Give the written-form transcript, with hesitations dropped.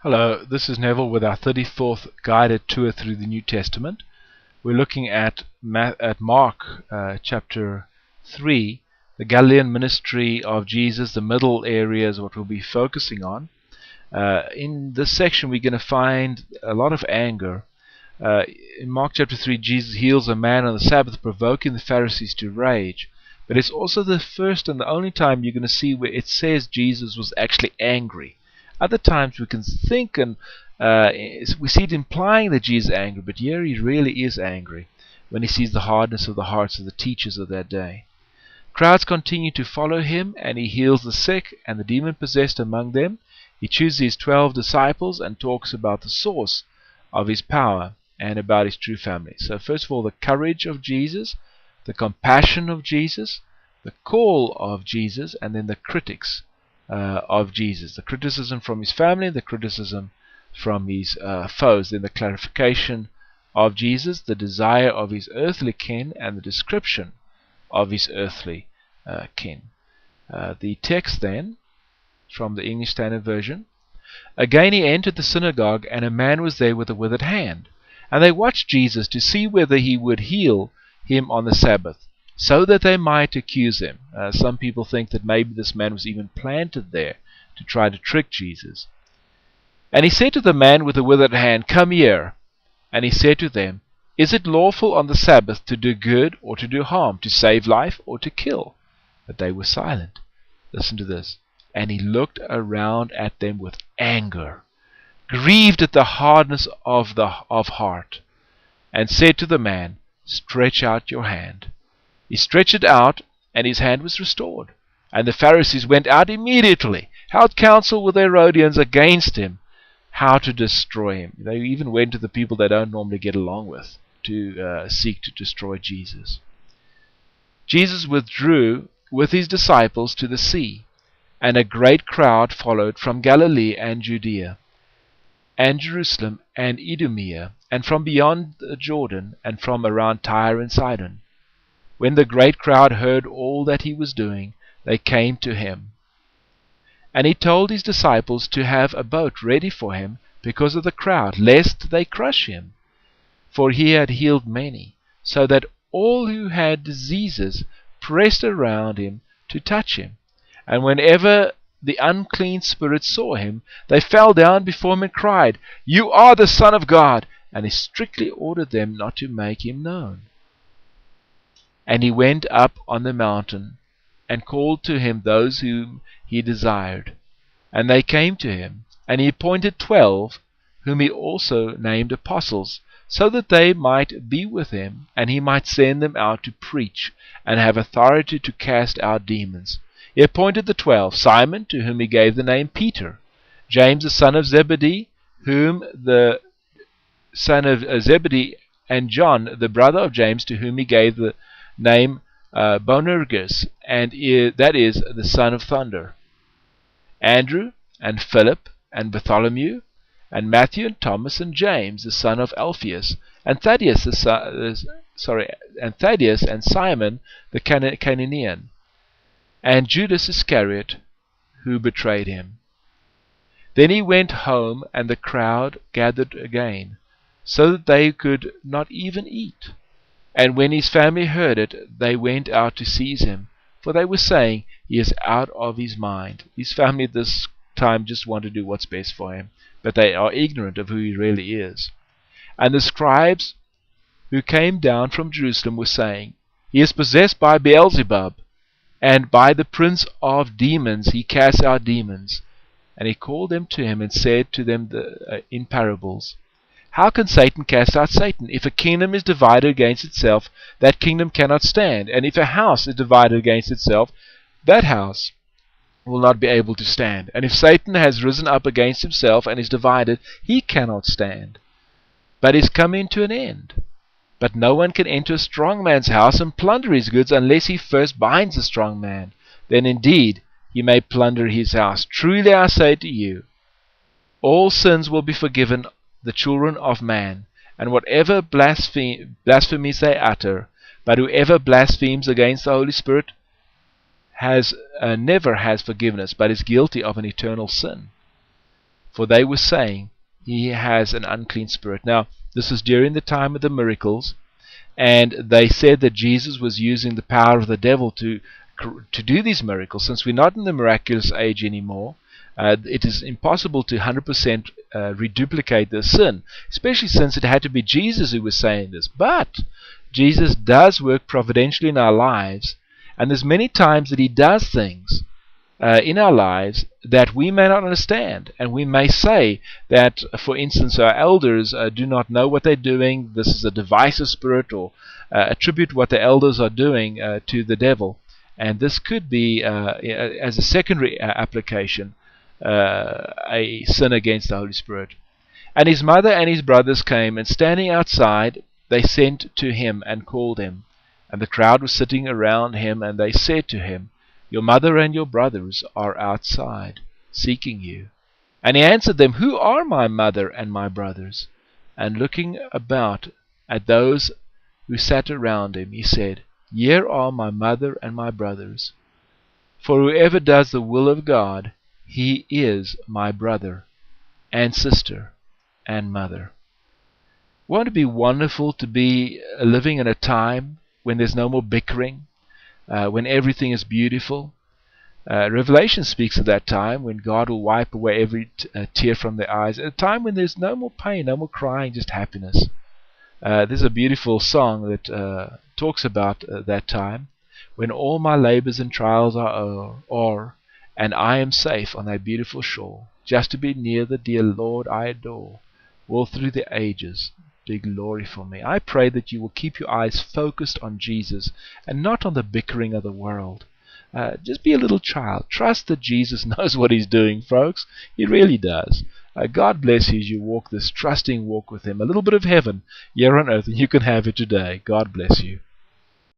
Hello, this is Neville with our 34th guided tour through the New Testament. We're looking at Mark chapter 3, the Galilean ministry of Jesus. The middle area is what we'll be focusing on. In this section we're going to find a lot of anger. In Mark chapter 3, Jesus heals a man on the Sabbath, provoking the Pharisees to rage. But it's also the first and the only time you're going to see where it says Jesus was actually angry. Other times we can think and we see it implying that Jesus is angry, but here he really is angry when he sees the hardness of the hearts of the teachers of that day. Crowds continue to follow him, and he heals the sick and the demon-possessed among them. He chooses his 12 disciples and talks about the source of his power and about his true family. So first of all, the courage of Jesus, the compassion of Jesus, the call of Jesus, and then the critics of Jesus. The criticism from his family, the criticism from his foes, then the clarification of Jesus, the desire of his earthly kin, and the description of his earthly kin. The text then, from the English Standard Version: Again he entered the synagogue, and a man was there with a withered hand. And they watched Jesus to see whether he would heal him on the Sabbath, so that they might accuse him. Some people think that maybe this man was even planted there to try to trick Jesus. And he said to the man with the withered hand, Come here. And he said to them, Is it lawful on the Sabbath to do good or to do harm, to save life or to kill? But they were silent. Listen to this. And he looked around at them with anger, grieved at the hardness of heart, and said to the man, Stretch out your hand. He stretched it out, and his hand was restored. And the Pharisees went out immediately, held counsel with the Herodians against him, how to destroy him. They even went to the people they don't normally get along with to seek to destroy Jesus. Jesus withdrew with his disciples to the sea, and a great crowd followed from Galilee and Judea, and Jerusalem and Idumea, and from beyond the Jordan, and from around Tyre and Sidon. When the great crowd heard all that he was doing, they came to him. And he told his disciples to have a boat ready for him because of the crowd, lest they crush him. For he had healed many, so that all who had diseases pressed around him to touch him. And whenever the unclean spirits saw him, they fell down before him and cried, You are the Son of God! And he strictly ordered them not to make him known. And he went up on the mountain, and called to him those whom he desired. And they came to him, and he appointed 12, whom he also named apostles, so that they might be with him, and he might send them out to preach, and have authority to cast out demons. He appointed the 12, Simon, to whom he gave the name Peter, James the son of Zebedee, whom the son of Zebedee, and John, the brother of James, to whom he gave the name Boanerges, and that is the son of thunder, Andrew, and Philip, and Bartholomew, and Matthew, and Thomas, and James, the son of Alphaeus, and Thaddeus, and Simon the Canaanian, and Judas Iscariot, who betrayed him. Then he went home, and the crowd gathered again, so that they could not even eat. And when his family heard it, they went out to seize him, for they were saying, He is out of his mind. His family at this time just want to do what's best for him, but they are ignorant of who he really is. And the scribes who came down from Jerusalem were saying, He is possessed by Beelzebub, and by the prince of demons he casts out demons. And he called them to him and said to them in parables, How can Satan cast out Satan? If a kingdom is divided against itself, that kingdom cannot stand. And if a house is divided against itself, that house will not be able to stand. And if Satan has risen up against himself and is divided, he cannot stand, but is coming to an end. But no one can enter a strong man's house and plunder his goods unless he first binds the strong man. Then indeed he may plunder his house. Truly I say to you, all sins will be forgiven the children of man, and whatever blasphemies they utter. But whoever blasphemes against the Holy Spirit never has forgiveness, but is guilty of an eternal sin. for they were saying, he has an unclean spirit. Now, this is during the time of the miracles, and they said that Jesus was using the power of the devil to do these miracles. Since we're not in the miraculous age anymore, it is impossible to 100% reduplicate this sin, especially since it had to be Jesus who was saying this. But Jesus does work providentially in our lives, and there's many times that he does things in our lives that we may not understand, and we may say that, for instance, our elders do not know what they're doing, this is a divisive spirit, or attribute what the elders are doing to the devil. And this could be, as a secondary application, a sin against the Holy Spirit. And his mother and his brothers came, and standing outside, they sent to him and called him. And the crowd was sitting around him, and they said to him, Your mother and your brothers are outside, seeking you. And he answered them, Who are my mother and my brothers? And looking about at those who sat around him, he said, Here are my mother and my brothers. For whoever does the will of God, he is my brother and sister and mother. Won't it be wonderful to be living in a time when there's no more bickering, when everything is beautiful? Revelation speaks of that time when God will wipe away every tear from their eyes, at a time when there's no more pain, no more crying, just happiness. There's a beautiful song that talks about that time, when all my labors and trials are o'er, and I am safe on that beautiful shore, just to be near the dear Lord I adore, will through the ages be glory for me. I pray that you will keep your eyes focused on Jesus and not on the bickering of the world. Just be a little child. Trust that Jesus knows what he's doing, folks. He really does. God bless you as you walk this trusting walk with him. A little bit of heaven here on earth, and you can have it today. God bless you.